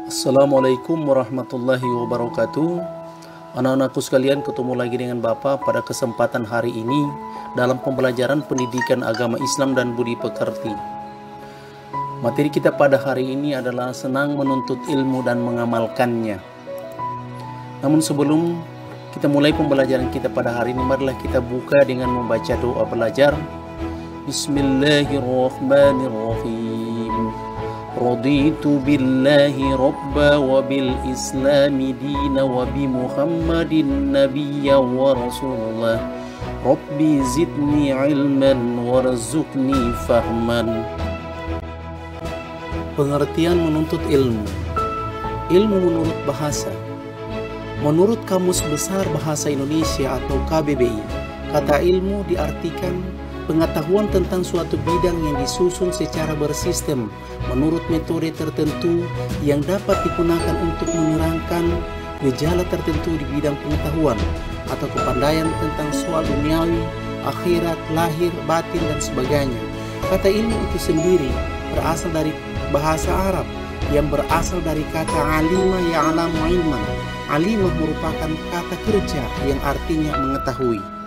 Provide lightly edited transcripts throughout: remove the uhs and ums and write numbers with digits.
Assalamualaikum warahmatullahi wabarakatuh. Anak-anakku sekalian, ketemu lagi dengan Bapak pada kesempatan hari ini dalam pembelajaran pendidikan agama Islam dan budi pekerti. Materi kita pada hari ini adalah senang menuntut ilmu dan mengamalkannya. Namun sebelum kita mulai pembelajaran kita pada hari ini, marilah kita buka dengan membaca doa belajar. Bismillahirrahmanirrahim. Raditu billahi rabba wa bil islami dina wa bi muhammadin nabiyya wa rasulullah. Rabbi zidni ilman warzuqni fahman. Pengertian menuntut ilmu. Ilmu menurut bahasa. Menurut Kamus Besar Bahasa Indonesia atau KBBI, kata ilmu diartikan pengetahuan tentang suatu bidang yang disusun secara bersistem menurut metode tertentu yang dapat digunakan untuk menerangkan gejala tertentu di bidang pengetahuan atau kepandaian tentang soal duniawi, akhirat, lahir, batin, dan sebagainya. Kata ilmu itu sendiri berasal dari bahasa Arab yang berasal dari kata alima ya'lamu ilman. Alimah merupakan kata kerja yang artinya mengetahui.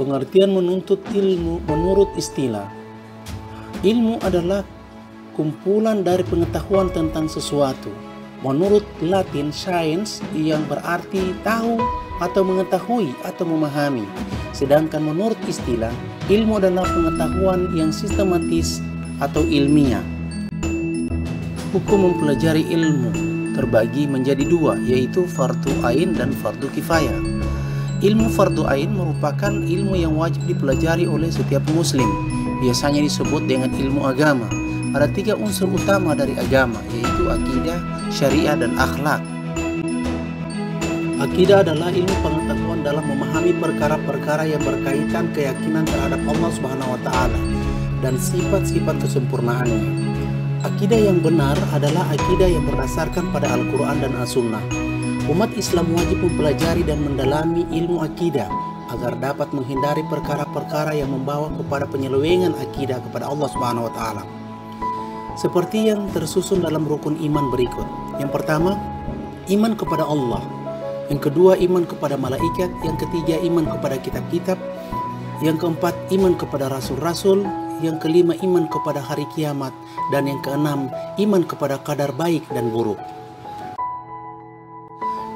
Pengertian menuntut ilmu menurut istilah. Ilmu adalah kumpulan dari pengetahuan tentang sesuatu. Menurut Latin science yang berarti tahu atau mengetahui atau memahami. Sedangkan menurut istilah, ilmu adalah pengetahuan yang sistematis atau ilmiah. Hukum mempelajari ilmu terbagi menjadi dua, yaitu fardu ain dan fardu kifayah. Ilmu fardu ain merupakan ilmu yang wajib dipelajari oleh setiap muslim. Biasanya disebut dengan ilmu agama. Ada tiga unsur utama dari agama, yaitu akidah, syariah, dan akhlak. Akidah adalah ilmu pengetahuan dalam memahami perkara-perkara yang berkaitan keyakinan terhadap Allah Subhanahu wa Ta'ala dan sifat-sifat kesempurnaannya. Akidah yang benar adalah akidah yang berdasarkan pada Al-Quran dan As-Sunnah. Umat Islam wajib mempelajari dan mendalami ilmu akidah agar dapat menghindari perkara-perkara yang membawa kepada penyelewengan akidah kepada Allah Subhanahu wa Ta'ala. Seperti yang tersusun dalam rukun iman berikut. Yang pertama, iman kepada Allah. Yang kedua, iman kepada malaikat. Yang ketiga, iman kepada kitab-kitab. Yang keempat, iman kepada rasul-rasul. Yang kelima, iman kepada hari kiamat. Dan yang keenam, iman kepada kadar baik dan buruk.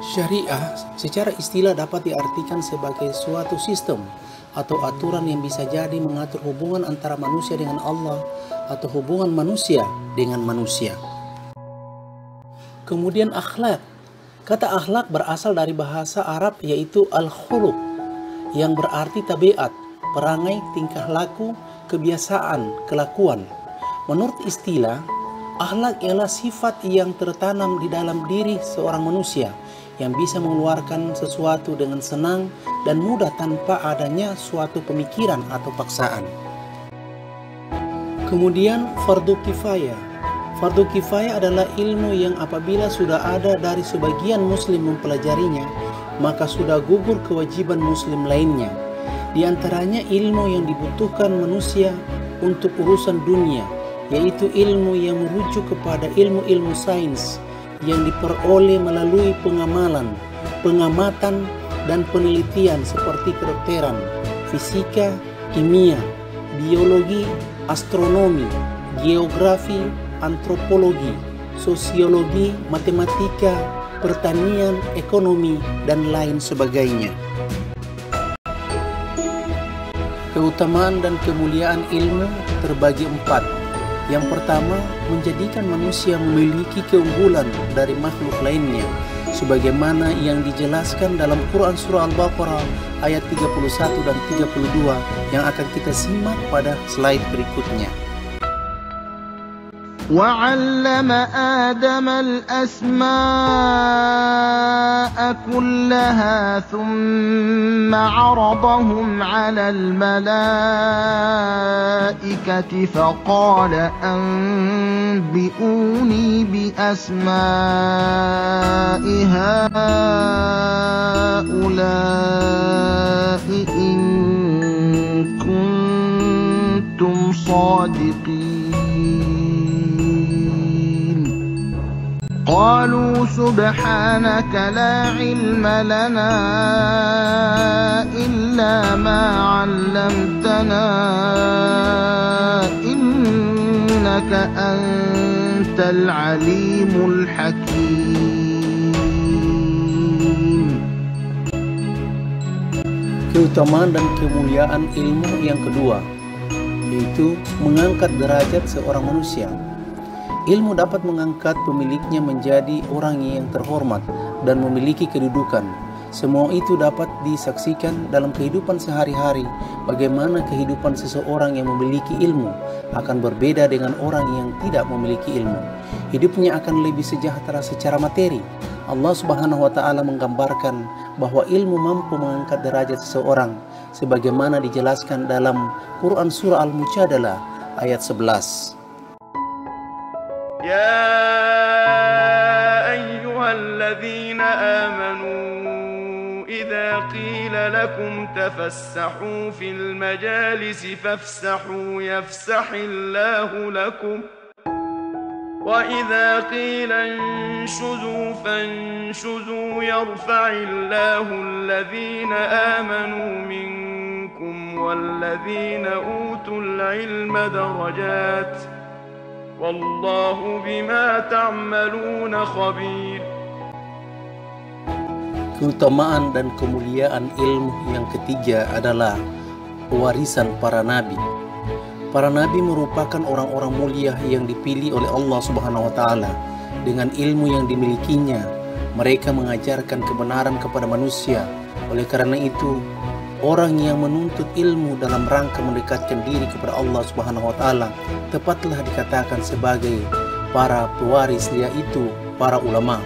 Syariah secara istilah dapat diartikan sebagai suatu sistem atau aturan yang bisa jadi mengatur hubungan antara manusia dengan Allah atau hubungan manusia dengan manusia. Kemudian akhlak. Kata akhlak berasal dari bahasa Arab yaitu al-khuluq yang berarti tabiat, perangai, tingkah laku, kebiasaan, kelakuan. Menurut istilah, akhlak ialah sifat yang tertanam di dalam diri seorang manusia yang bisa mengeluarkan sesuatu dengan senang dan mudah tanpa adanya suatu pemikiran atau paksaan. Kemudian fardu kifayah. Fardu kifayah adalah ilmu yang apabila sudah ada dari sebagian muslim mempelajarinya, maka sudah gugur kewajiban muslim lainnya. Di antaranya ilmu yang dibutuhkan manusia untuk urusan dunia, yaitu ilmu yang merujuk kepada ilmu-ilmu sains yang diperoleh melalui pengamalan, pengamatan, dan penelitian seperti kedokteran, fisika, kimia, biologi, astronomi, geografi, antropologi, sosiologi, matematika, pertanian, ekonomi, dan lain sebagainya. Keutamaan dan kemuliaan ilmu terbagi 4. Yang pertama, menjadikan manusia memiliki keunggulan dari makhluk lainnya, sebagaimana yang dijelaskan dalam Quran Surah Al-Baqarah ayat 31 dan 32 yang akan kita simak pada slide berikutnya. وَعَلَّمَ آدَمَ الْأَسْمَاءَ كُلَّهَا ثُمَّ عَرَضَهُمْ عَلَى الْمَلَائِكَةِ فَقَالَ أَنبِئُونِي بِأَسْمَاءِ هَؤُلَاءِ إِن كُنتُمْ صَادِقِينَ. قالوا سبحانك لا علم لنا إلا ما علمتنا إنك أنت العليم الحكيم. Keutamaan dan kemuliaan ilmu yang kedua, yaitu mengangkat derajat seorang manusia. Ilmu dapat mengangkat pemiliknya menjadi orang yang terhormat dan memiliki kedudukan. Semua itu dapat disaksikan dalam kehidupan sehari-hari. Bagaimana kehidupan seseorang yang memiliki ilmu akan berbeda dengan orang yang tidak memiliki ilmu. Hidupnya akan lebih sejahtera secara materi. Allah Subhanahu wa Ta'ala menggambarkan bahwa ilmu mampu mengangkat derajat seseorang, sebagaimana dijelaskan dalam Quran Surah Al-Mujadalah ayat 11. يا أيها الذين آمنوا إذا قيل لكم تفسحوا في المجالس فافسحوا يفسح الله لكم وإذا قيل انشزوا فانشزوا يرفع الله الذين آمنوا منكم والذين أوتوا العلم درجات Wallahu bima ta'maluna khabir. Keutamaan dan kemuliaan ilmu yang ketiga adalah warisan para nabi. Para nabi merupakan orang-orang mulia yang dipilih oleh Allah Subhanahu wa Ta'ala. Dengan ilmu yang dimilikinya, mereka mengajarkan kebenaran kepada manusia. Oleh karena itu, orang yang menuntut ilmu dalam rangka mendekatkan diri kepada Allah Subhanahu wa Ta'ala tepatlah dikatakan sebagai para pewaris, yaitu para ulama.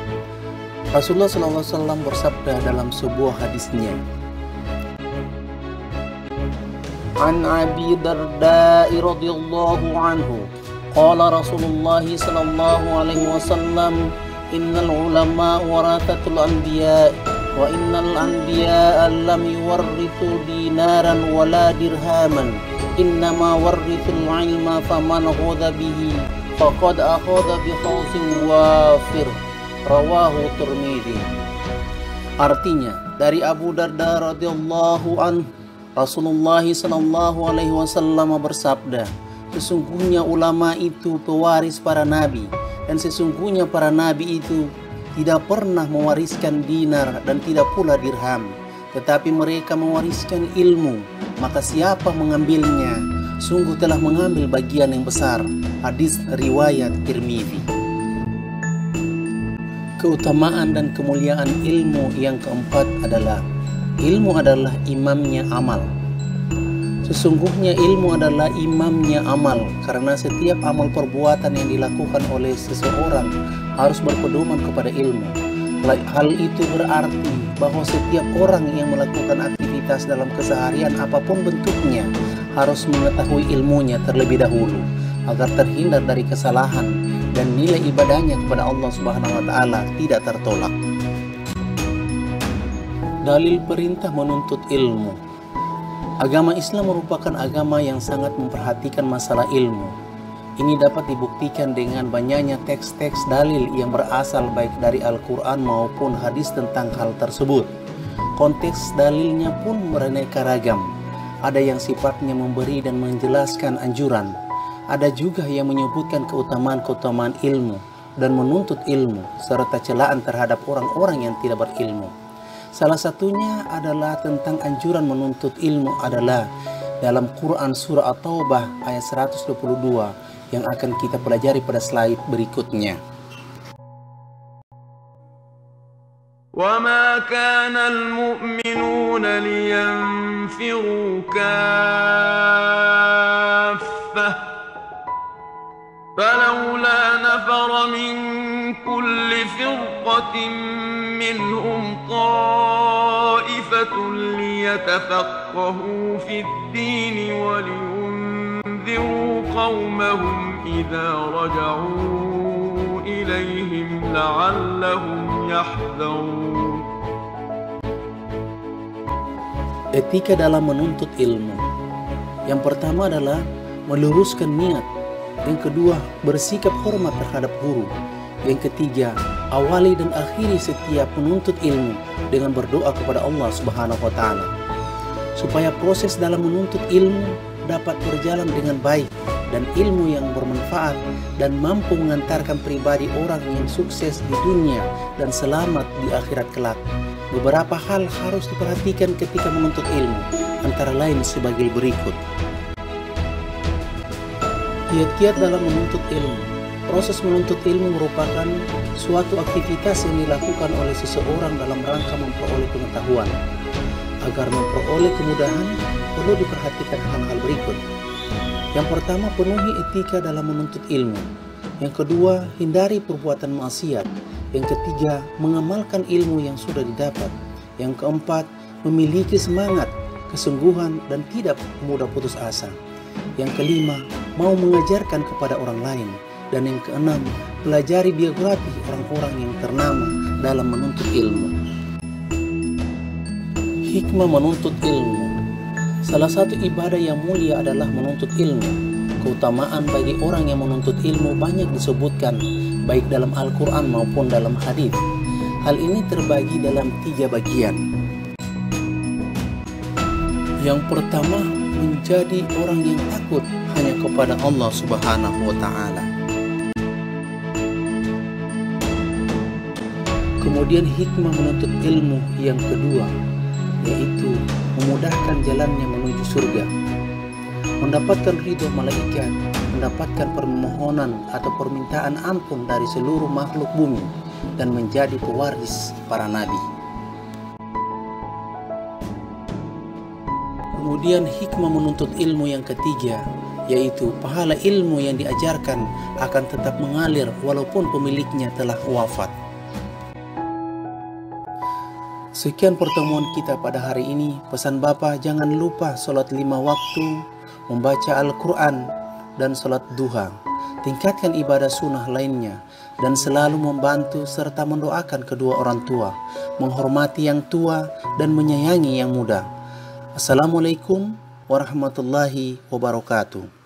Rasulullah SAW bersabda dalam sebuah hadisnya, An Abi Darda radhiyallahu anhu qala Rasulullah sallallahu alaihi wasallam innal ulama warathatul anbiya wa innal anbiya lam yuwarrithu dinaran wala dirhaman innama warrithul ilma faman akhadha bihi faqad akhadha bi khawsin wafir rawahu Tirmidzi. Artinya, dari Abu Darda radhiyallahu anhu, Rasulullah sallallahu alaihi wasallam bersabda, sesungguhnya ulama itu pewaris para nabi, dan sesungguhnya para nabi itu tidak pernah mewariskan dinar dan tidak pula dirham, tetapi mereka mewariskan ilmu. Maka siapa mengambilnya, sungguh telah mengambil bagian yang besar. Hadis riwayat Tirmidzi. Keutamaan dan kemuliaan ilmu yang keempat adalah ilmu adalah imamnya amal. Sesungguhnya ilmu adalah imamnya amal, karena setiap amal perbuatan yang dilakukan oleh seseorang harus berpedoman kepada ilmu. Hal itu berarti bahwa setiap orang yang melakukan aktivitas dalam keseharian apapun bentuknya harus mengetahui ilmunya terlebih dahulu agar terhindar dari kesalahan dan nilai ibadahnya kepada Allah Subhanahu wa Ta'ala tidak tertolak. Dalil perintah menuntut ilmu. Agama Islam merupakan agama yang sangat memperhatikan masalah ilmu. Ini dapat dibuktikan dengan banyaknya teks-teks dalil yang berasal baik dari Al-Quran maupun hadis tentang hal tersebut. Konteks dalilnya pun beraneka ragam. Ada yang sifatnya memberi dan menjelaskan anjuran. Ada juga yang menyebutkan keutamaan-keutamaan ilmu dan menuntut ilmu, serta celaan terhadap orang-orang yang tidak berilmu. Salah satunya adalah tentang anjuran menuntut ilmu adalah dalam Quran Surah At-Taubah ayat 122 yang akan kita pelajari pada slide berikutnya. وَمَا كَانَ الْمُؤْمِنُونَ لِيَنْفِرُوا كَافَّةً فَلَوْلَا نَفَرَ مِنْ كُلِّ فِرْقَةٍ مِّنْهُمْ طَائِفَةٌ لِيَتَفَقَّهُوا فِي الدِّينِ وَلِيُنذِرُوا قَوْمَهُمْ إِذَا رَجَعُوا إِلَيْهِمْ لَعَلَّهُمْ يَحْذَرُونَ. Etika dalam menuntut ilmu. Yang pertama adalah meluruskan niat. Yang kedua, bersikap hormat terhadap guru. Yang ketiga, awali dan akhiri setiap menuntut ilmu dengan berdoa kepada Allah Subhanahu wa Ta'ala, supaya proses dalam menuntut ilmu dapat berjalan dengan baik dan ilmu yang bermanfaat dan mampu mengantarkan pribadi orang yang sukses di dunia dan selamat di akhirat kelak. Beberapa hal harus diperhatikan ketika menuntut ilmu, antara lain sebagai berikut. Kiat-kiat dalam menuntut ilmu. Proses menuntut ilmu merupakan suatu aktivitas yang dilakukan oleh seseorang dalam rangka memperoleh pengetahuan. Agar memperoleh kemudahan, perlu diperhatikan hal-hal berikut. Yang pertama, penuhi etika dalam menuntut ilmu. Yang kedua, hindari perbuatan maksiat. Yang ketiga, mengamalkan ilmu yang sudah didapat. Yang keempat, memiliki semangat, kesungguhan, dan tidak mudah putus asa. Yang kelima, mau mengajarkan kepada orang lain. Dan yang keenam, pelajari biografi orang-orang yang ternama dalam menuntut ilmu. Hikmah menuntut ilmu. Salah satu ibadah yang mulia adalah menuntut ilmu. Keutamaan bagi orang yang menuntut ilmu banyak disebutkan, baik dalam Al-Quran maupun dalam hadis. Hal ini terbagi dalam 3 bagian. Yang pertama, menjadi orang yang takut hanya kepada Allah Subhanahu wa Ta'ala. Kemudian hikmah menuntut ilmu yang kedua, yaitu memudahkan jalannya menuju surga, mendapatkan ridho malaikat, mendapatkan permohonan atau permintaan ampun dari seluruh makhluk bumi, dan menjadi pewaris para nabi. Kemudian hikmah menuntut ilmu yang ketiga, yaitu pahala ilmu yang diajarkan akan tetap mengalir walaupun pemiliknya telah wafat. Sekian pertemuan kita pada hari ini. Pesan Bapa, jangan lupa sholat 5 waktu, membaca Al-Quran, dan sholat duha. Tingkatkan ibadah sunnah lainnya, dan selalu membantu serta mendoakan kedua orang tua, menghormati yang tua, dan menyayangi yang muda. Assalamualaikum warahmatullahi wabarakatuh.